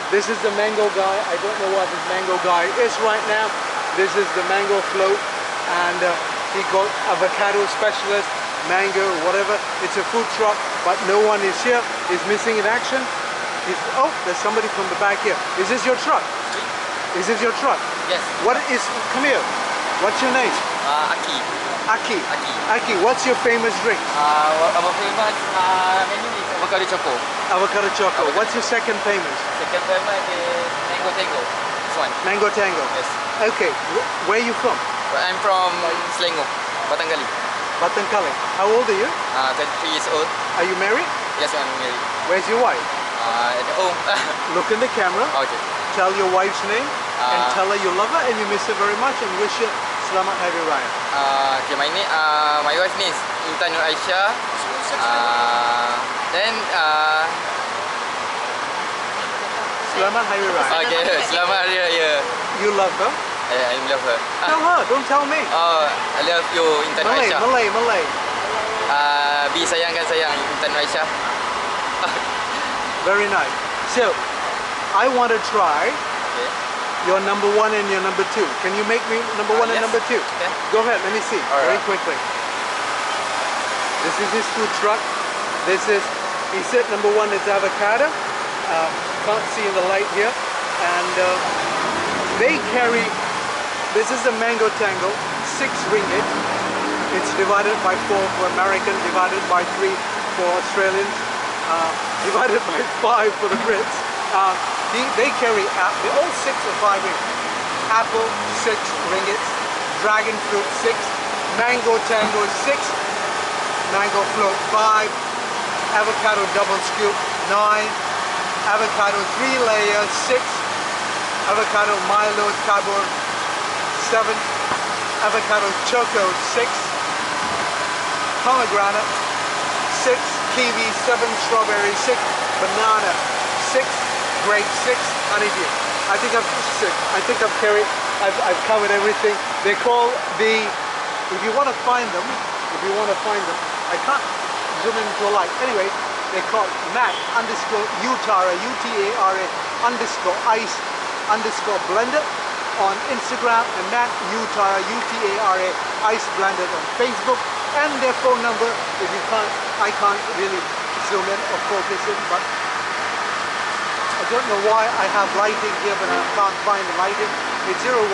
This is the mango guy. I don't know what this mango guy is right now. This is the mango float, and he got avocado specialist, mango, whatever. It's a food truck, but no one is here. He's missing in action. Oh, there's somebody from the back here. Is this your truck? Is this your truck? Yes. What is? Come here. What's your name? Aki. Aki. Aki. What's your famous drink? Our famous menu is avocado choco. Avocado choco. What's your second famous? Second famous is mango tango. This one. Mango tango. Yes. Okay. Where are you from? I'm from Selangor, Batangali. Batangali. How old are you? 23 years old. Are you married? Yes, I'm married. Where's your wife? At home. Look in the camera. Okay. Tell your wife's name and tell her you love her and you miss her very much and wish her Selamat Hari Raya. Okay, my wife name is Intan Nur Aisyah. Then Selamat Hari Raya. okay, Selamat Hari Raya. You love her? I love her. Tell her, don't tell me. I love you, Intan Nur Aisyah. Malay. Bi sayangkan sayang, Intan Nur Aisyah. Very nice. So, I want to try your number 1 and your number 2. Can you make me number 1 and yes. number 2? Okay. Go ahead, let me see. Very Alright. quickly. This is his food truck. This is, he said number 1 is avocado. Can't see in the light here. And they carry, this is the mango tango, 6 ringgit. It's divided by 4 for American, divided by 3 for Australians, divided by 5 for the Brits. They carry, they're all 6 or 5 ringgit. Apple, 6 ringgit. Dragon fruit, 6. Mango tango, 6. Mango float, 5. Avocado double scoop, 9. Avocado 3 layer, 6. Avocado Mahalo tabor, 7. Avocado choco, 6. Pomegranate, 6. Kiwi, 7. Strawberry, 6. Banana, 6. Grape, 6. Honeydew. I think I've carried, I've covered everything. They call the, if you want to find them, I can't zoom into a light. Anyway, they call Mac _Utara, UTARA _ice _blended on Instagram, and Mac Utara, UTARA ice blended on Facebook. And their phone number, if you can't, I can't really zoom in or focus in, but I don't know why I have lighting here, but I can't find the lighting. It's 012617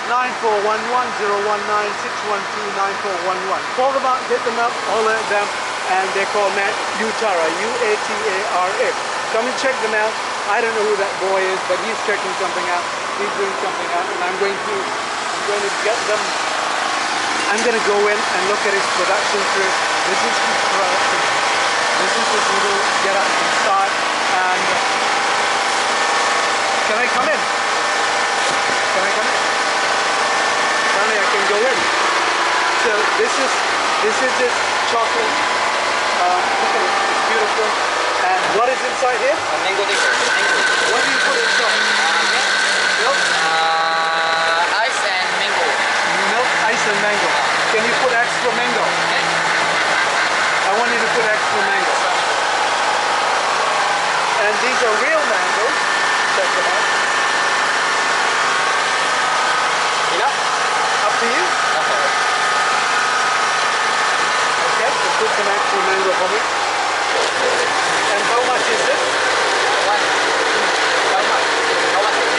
9411 019612941. Call them out, hit them up, all of them, and they're called Matt Utara, UATARA. Come and check them out. I don't know who that boy is, but he's checking something out. He's doing something out, and I'm going to get them. I'm going to go in and look at his production crew. This is his production. This is his little get up and start. And can I come in? Can I come in? Apparently I can go in. So this is his chocolate. Look at it, it's beautiful. And what is inside here? Mango tango. What do you put inside? Milk? Ice and mango. Milk, ice and mango. Can you put extra mango? I want you to put extra mango. And these are real mangoes. Check them out. Enough? Up to you. Okay, so put some extra mango for me. And how much is this? One. How much? How much? 6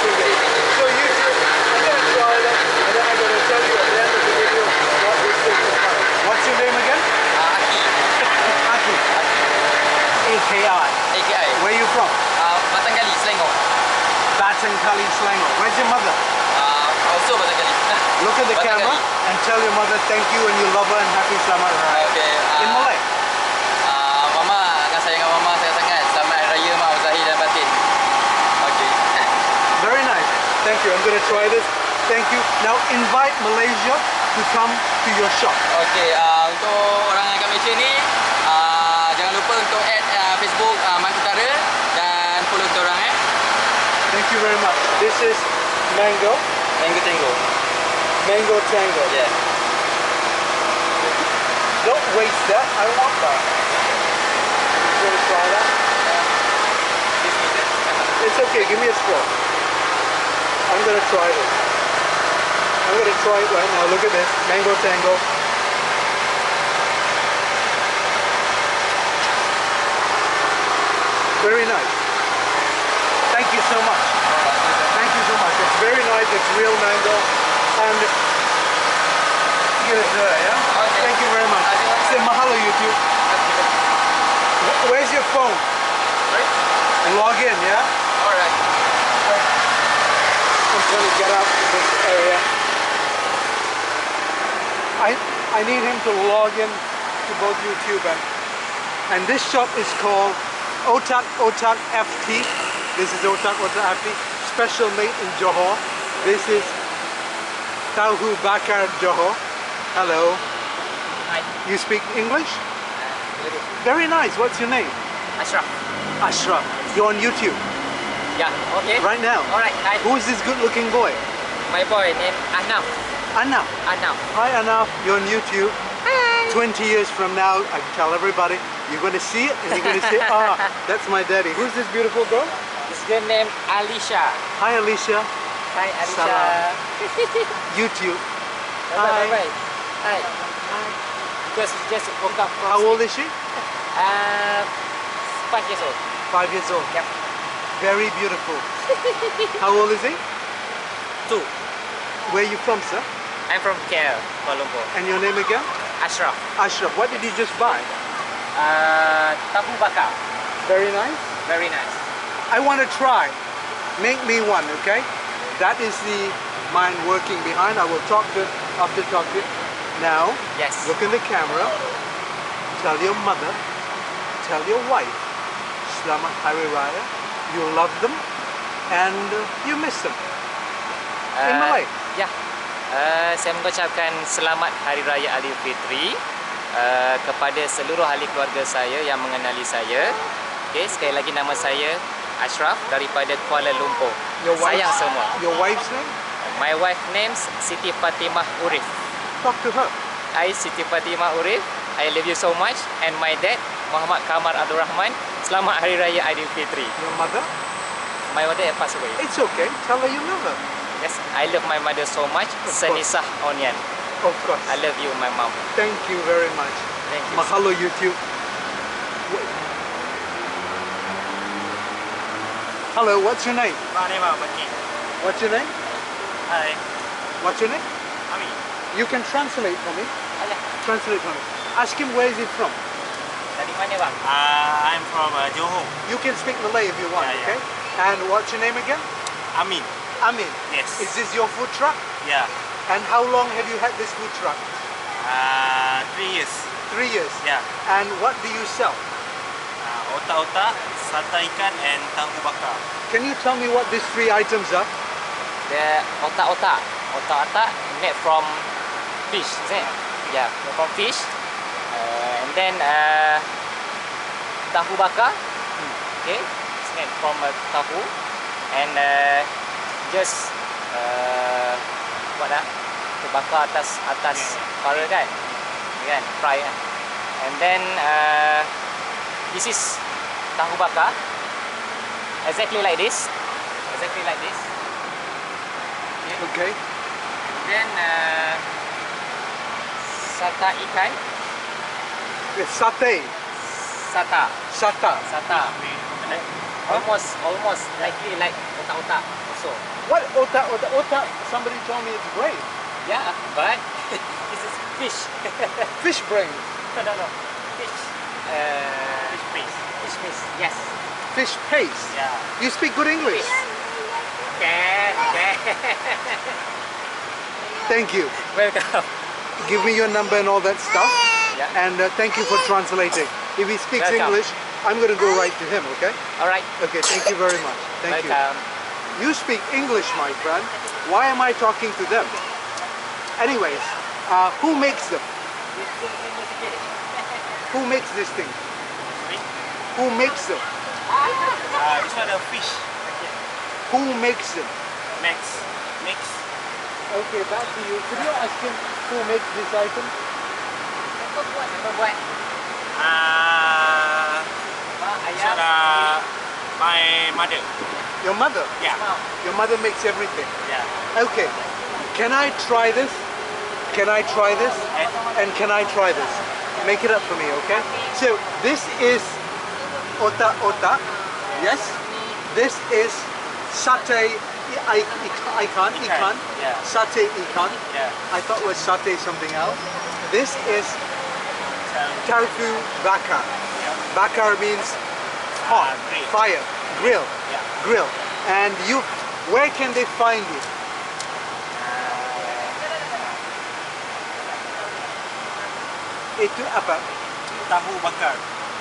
ringgit. So you should, I'm going to try them, and then I'm going to tell you at the end of the video what this thing is like. What's your name again? Aki. Aki. AKI. Where are you from? Batangali, Selangor. Batangali, Selangor. Where's your mother? Also Batangali. Look at the Batangali. camera and tell your mother thank you and you love her and happy Selamat Raya. Okay. In Malay. Mama, nak sayang mama saya sangat. Selamat Hari Raya Mak Zahir dan Batin. Okay. Very nice. Thank you. I'm going to try this. Thank you. Now invite Malaysia to come to your shop. Okay. Untuk orang yang kat Malaysia ni, jangan lupa untuk add Facebook Mak Utara dan follow kita orang Thank you very much. This is mango. Mango tango. Mango tango. Yeah. Don't waste that. I want that. I'm going to try that. Okay, give me a straw. I'm gonna try this. I'm gonna try it right now. Look at this. Mango Tango. Very nice. Thank you so much. Thank you so much. It's very nice. It's real mango. And good, yeah? Okay. Thank you very much. Say mahalo, YouTube. Where's your phone? Right? And log in, yeah? Alright. I'm trying to get out of this area. I need him to log in to both YouTube and this shop is called Otak FT. This is Otak FT. Special made in Johor. This is Tahu Bakar Johor. Hello. Hi. You speak English? Little. Very nice. What's your name? Ashraf. Ashraf. You're on YouTube Yeah, okay. right now. Alright, hi. Who is this good looking boy? My boy named Anaf. Anna. Anaf. Hi Anna, you're on YouTube. Hi. 20 years from now, I can tell everybody, you're going to see it and you're going to say, ah, that's my daddy. Who's this beautiful girl? This girl named Alicia. Hi Alicia. Hi Alicia. Salam. YouTube. Bye bye. Hi. Because she just woke up from How old is she? 5 years old. 5 years old. Yep. Very beautiful. How old is he? 2. Where are you from, sir? I'm from KL, Kuala Lumpur. And your name again? Ashraf. Ashraf. What did you just buy? Tahu bakar. Very nice. Very nice. I want to try. Make me one, okay? That is the mind working behind. I will talk to after talking. Now, Yes. look in the camera. Tell your mother. Tell your wife. Selamat Hari Raya. You love them and you miss them. In Malay. Ya. Saya mengucapkan selamat Hari Raya Aidilfitri kepada seluruh ahli keluarga saya yang mengenali saya. Okay, sekali lagi nama saya Ashraf daripada Kuala Lumpur. Sayang semua. Your wife's name? My wife names Siti Fatimah Urif. Talk to her. Hi Siti Fatimah Urif. I love you so much. And my dad Muhammad Kamar Abdul Rahman. Selamat Hari Raya Aidilfitri. Your mother? My mother passed away. It's okay. Tell her you love her. Yes, I love my mother so much. Senisah Onion. Of course. I love you, my mom. Thank you very much. Thank you. Mahalo YouTube. Hello, what's your name? What's your name? Hi, What's your name? Ami. You can translate for me. Ayah, Translate for me. Ask him where is he from. dari mana bang? I'm from Johor. You can speak Malay if you want, Yeah, yeah. okay? And what's your name again? Amin. Amin. Yes. Is this your food truck? Yeah. And how long have you had this food truck? 3 years. 3 years. Yeah. And what do you sell? Otak-otak, sata ikan, and tahu bakar. Can you tell me what these 3 items are? The otak-otak. Otak-otak made from fish, is it? Yeah, made from fish. And then tahu bakar. Okay, it's made from tahu. And just what dah? Terbakar atas kepala kan? Kan? Fry kan? And then this is tahu bakar. Exactly like this. Exactly like this. Okay. Then sata ikan. It's satay. Sata. Sata. Sata. Almost likely like otak-otak also. What otak? Otak? Somebody told me it's brain. Yeah, but this is fish. Fish brain. No. Fish. Fish paste. Fish paste. Yes. Fish paste. Yeah. You speak good English. Can. Thank you. Welcome. Give me your number and all that stuff. Yeah. And thank you for translating. If he speaks Welcome. English, I'm going to go right to him, okay? All right. Okay, thank you very much. Thank Welcome. you. You speak English, my friend. Why am I talking to them? Anyways, who makes them? Who makes this thing? Who makes them? This one a fish. Who makes them? Mix. Okay, back to you. Could you ask him who makes this item? Siapa buat? This one, my mother. mother. Your mother? Yeah. Your mother makes everything. Yeah. Okay. Can I try this? Can I try this? And can I try this? Make it up for me, okay? So this is ota ota. Yes. This is satay ikan. Yeah. Satay ikan. Yeah. I thought it was satay something else. This is tofu bakar. Bakar means hot, Grill. fire, grill, Yeah. grill. And you, where can they find you? Itu apa? Tahu bakar.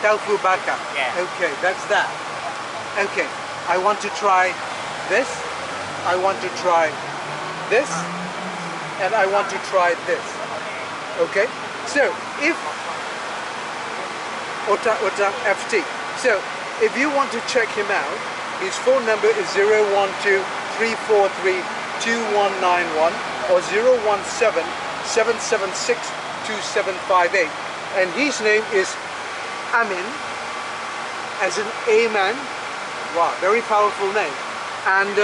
Tofu bakar. Yeah. Okay, that's that. Okay, I want to try this. I want to try this. And I want to try this. Okay? So, if Ota Ota FT. So, if you want to check him out, his phone number is 012-343-2191 or 017-776-2758. And his name is Amin, as in Amen. Wow, very powerful name. And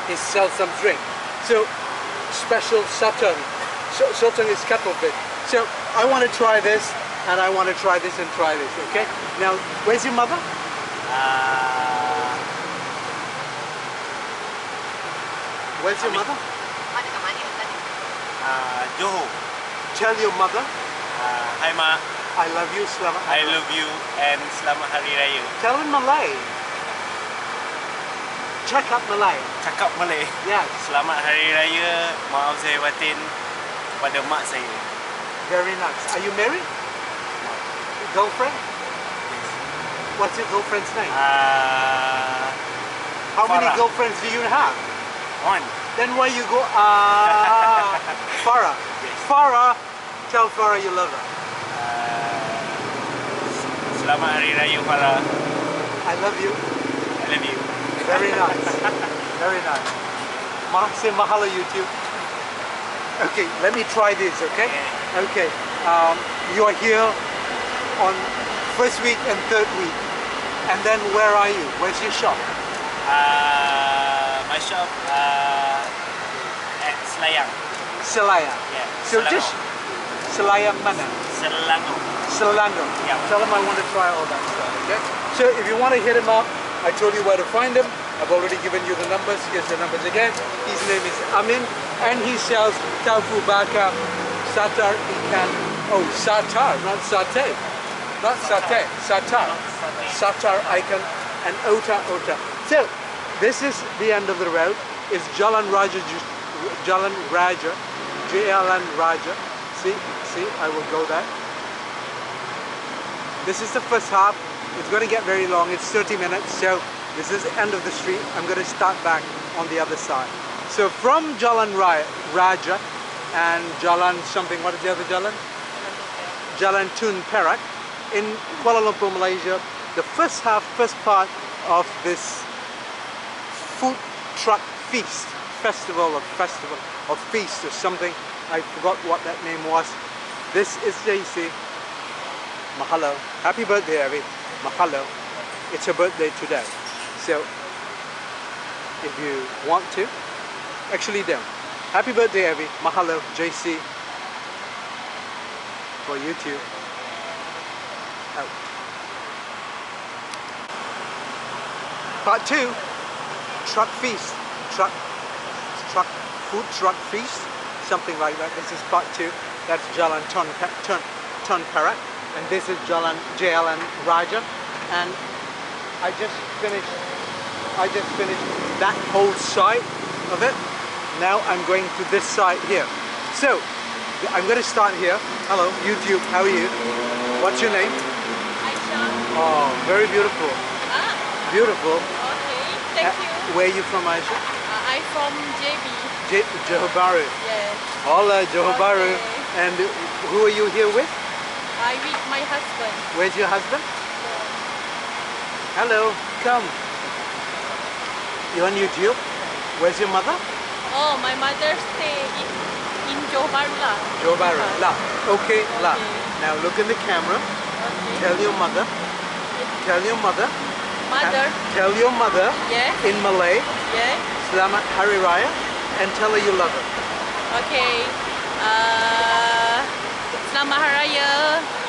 he sells some drink. So, special Saturn. Saturn is kettle bit. So, I want to try this, and I want to try this and try this, okay? Now, where's your mother? Where's your mother? Johor. Tell your mother, Hai Ma, I love you, selamat. I love you and selamat hari raya. Tell in Malay. Check up Malay. Cakap Malay. Yes, Selamat hari raya. Maaf saya batin kepada mak saya. very nice. Are you married? Girlfriend? What's your girlfriend's name? How many Farah. girlfriends do you have? One. Then why you go, Farah? Yes. Farah, tell Farah you love her. Selamat hari raya Farah. I love you. I love you. Very nice. Very nice. Say Mahalo YouTube. Okay, let me try this, okay? Okay. You are here on first week and third week. And then where are you? Where's your shop? My shop at Selayang. Selayang. Yeah. So just Selayang mana? Selangor. Selangor. Yeah. Tell him I want to try all that stuff, okay? So if you want to hit him up, I told you where to find him. I've already given you the numbers. Here's the numbers again. His name is Amin, and he sells tofu bakar, satar ikan. Oh, satar, not satay. Not satay, satar. Satar ikan and ota ota. So, this is the end of the road. It's Jalan Raja, Jalan Raja, Jalan Raja. See, I will go there. This is the first half. It's going to get very long. It's 30 minutes. So this is the end of the street. I'm going to start back on the other side. So from Jalan Raja and Jalan something, what is the other Jalan? Jalan Tun Perak in Kuala Lumpur, Malaysia. The first part of this food truck festival or feast or something. I forgot what that name was. This is JC. Mahalo. Happy birthday, Abby. Mahalo. It's her birthday today. So, if you want to, actually don't. Happy birthday, Abby. Mahalo, JC. For YouTube. Out. Part 2. Truck feast. Food truck feast. Something like that. This is part 2. That's Jalan Tun Perak. And this is Jalan Raja, and I just finished that whole side of it. Now I'm going to this side here. So I'm going to start here. Hello, YouTube. How are you? What's your name? Aisha. Oh, very beautiful. Beautiful. Okay, thank you. Where are you from, Aisha? I'm from JB. Johor Bahru. Yes. Hola, Johor Bahru. Okay. And who are you here with? I'm with my husband. Where's your husband? Hello, come. You're on YouTube? Where's your mother? Oh, my mother stay in Johor Bahru lah. Johor Bahru. La. Okay, La. Okay. Now look in the camera. Okay. Tell your mother. Tell your mother. Mother. Tell your mother Yes. in Malay, Yes. Selamat Hari Raya, and tell her you love her. Okay. Selamat Hari Raya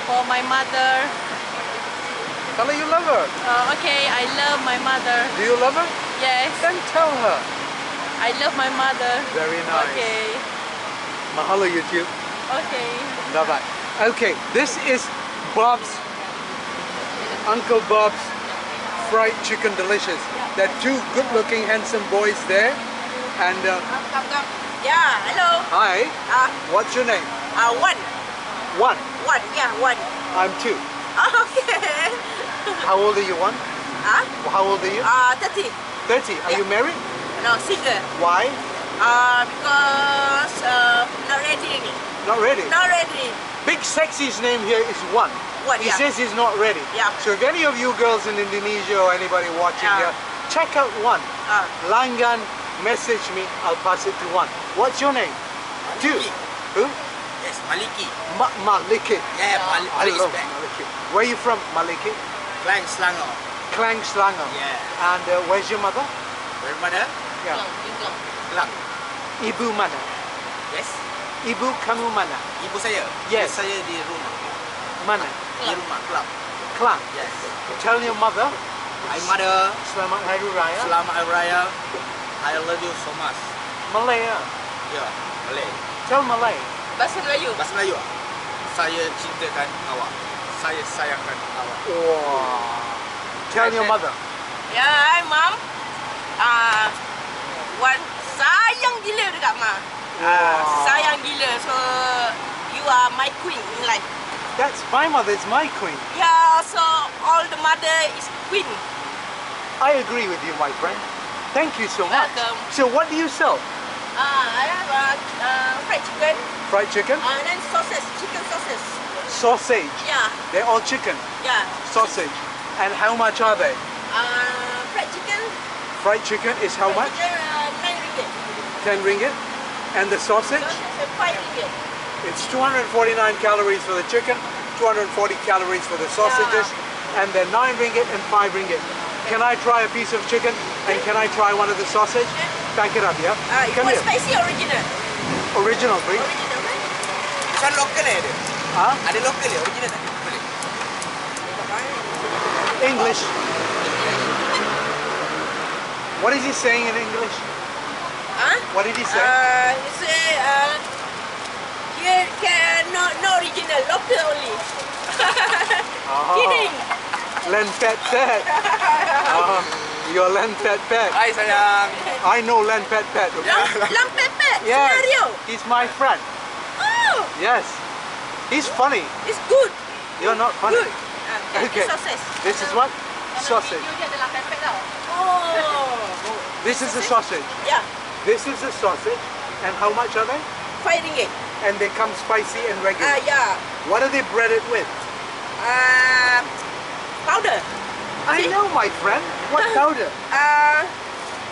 for my mother. Tell her you love her. Okay, I love my mother. Do you love her? Yes. Then tell her. I love my mother. Very nice. Okay. Mahalo YouTube. Okay. Bye-bye. Okay, this is Bob's, Uncle Bob's fried chicken delicious. There are two good-looking, handsome boys there. And Come. Yeah, hello. hi, what's your name? One. One. Yeah, one. I'm two. Okay. How old are you, one? How old are you? 30. 30. Are you married? No, single. Why? Because not ready. Not ready. Not ready. Big Sexy's name here is One. One, He yeah. says he's not ready. Yeah. So if any of you girls in Indonesia or anybody watching Yeah. here, check out One. Ah. Langgan, message me, I'll pass it to One. What's your name? Two. Who? Yes, Maliki. Maliki. Yeah, I love Maliki. Where are you from, Maliki? Klang Selangor. Klang Selangor. Yeah. And where's your mother? Dari mana? Yeah. Kelang. Ibu mana? Yes. Ibu kamu mana? Ibu saya. Yes. Ibu saya di rumah. Mana? Di rumah, Kelang. Klang. Yes. Tell your mother, Hai mother, Selamat Hari Raya. selamat Hari Raya. I love you so much. Malay. Ya, boleh. Tell Malay. Bahasa Melayu. Bahasa Melayu. Saya cintakan awak. Saya sayangkan awak. Wow. Tell your mother. Ya, hi mom. One sayang gila dekat ma. Wow. Sayang gila. So you are my queen in life. That's my mother, it's my queen. Yeah, so all the mother is queen. I agree with you, my friend. Thank you so much. Welcome. So what do you sell? I have fried chicken Fried chicken? and then sausage, chicken sausage. Sausage. Yeah, They're all chicken. yeah. Sausage. And how much are they? Fried chicken. Fried chicken is how much? Chicken, 9 ringgit. 10 ringgit. And the sausage? Sausage 5 ringgit. It's 249 calories for the chicken, 240 calories for the sausages, and they're 9 ringgit and 5 ringgit. Can I try a piece of chicken and can I try one of the sausage? Pack it up, yeah? You Come want here. spicy or original? Original, please. Original, right? Bukan lokal dia. Huh? Ada lokal dia, original tak? Boleh. English. What is he saying in English? Huh? What did he say? He say, here no original, local only. Kidding. Len Pet Pet. You're Len Pet Pet. Hai sayang. I know Len Pet Pet. Okay? Lampepet, Yes. scenario. He's my friend. Oh, Yes. He's funny. it's good. You're not funny. Good. Okay. Sausage. This is what? Sausage. Dia adalah pepek tau. Oh, This is the sausage. yeah. This is the sausage. And how much are they? 5 ringgit. And they come spicy and regular. Yeah. What are they breaded with? Powder. I know, my friend. What powder?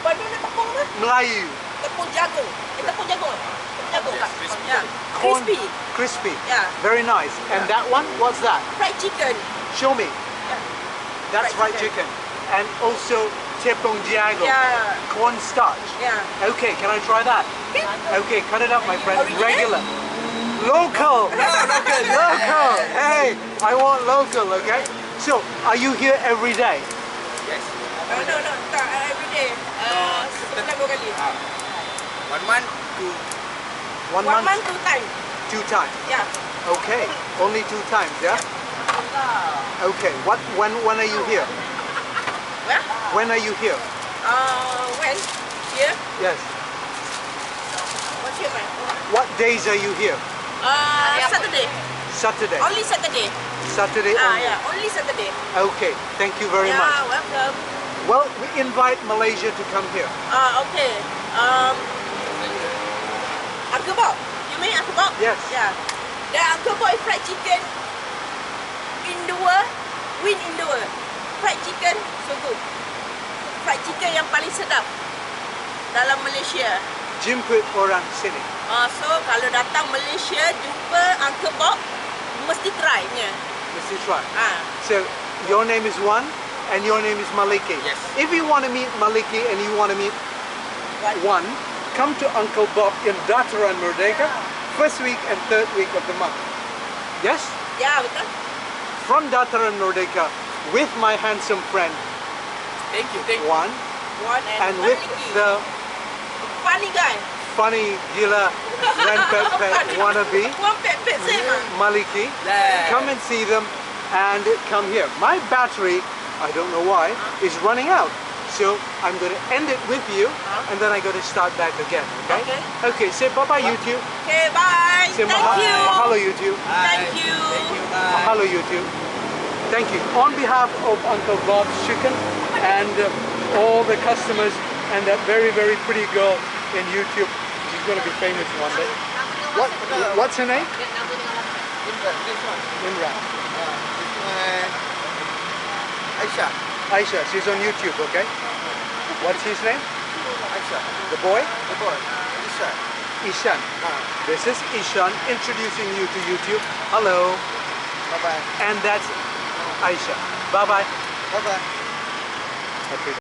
Powder ni tepung apa? Melayu. Tepung jagung. Tepung jagung. Tepung jagung tak? crispy. Yeah. Corn- Crispy. Crispy. Yeah. Very nice. And that one? What's that? Fried chicken. Show me. Yeah. That's fried Fried chicken. And also tepung jagung. Yeah. Corn starch. Yeah. Okay, can I try that? Okay, cut it up, my friend. Original? Regular. Local. Local. Hey, I want local, okay? So, are you here every day? Yes. No, tak. Every day. Sebulan 2 kali. 1 month to 1 1 month, month 2 time. 2 times. Yeah. Okay, only 2 times, yeah? Okay, when are you here? Where? When are you here? When? Here? Yes. What's here, man? What days are you here? Saturday. Saturday. Only Saturday. Saturday only. Yeah. Only Saturday. Okay, thank you very much. Yeah, welcome. Well, we invite Malaysia to come here. Okay. Uncle Bob. You mean Uncle Bob? Yes. Yeah. The Uncle Bob fried chicken in the world, win in the world. Fried chicken, so good. Fried chicken yang paling sedap dalam Malaysia. Jemput orang sini. So kalau datang Malaysia jumpa Uncle Bob, mesti try nya. Mr. Try. Ah, So, your name is One? and your name is Maliki. Yes. If you want to meet Maliki and you want to meet one, come to Uncle Bob in Dataran, Merdeka, first week and third week of the month. Yes? Ya, betul. From Dataran, Merdeka, with my handsome friend, Thank you, thank you. Juan, One and with Maliki. the funny guy. funny gila Pet wannabe, One pet same ah. Maliki. Yeah. Come and see them and come here. My battery, I don't know why, is running out. So I'm going to end it with you and then I'm going to start back again. Okay? Okay. Okay, say bye-bye YouTube. Okay, bye. Say Thank you. mahalo YouTube. Thank you. Mahalo YouTube. Thank you. On behalf of Uncle Bob's Chicken and all the customers and that very, very pretty girl in YouTube. She's going to be famous one day. What's her name? Imran. Aisyah. Aisha. She's on YouTube, okay? What's his name? Aisyah. The boy? The boy. Aisyah. Ishan. This is Ishan introducing you to YouTube. Hello. Bye-bye. And that's Aisha. Bye-bye. Bye-bye. Okay.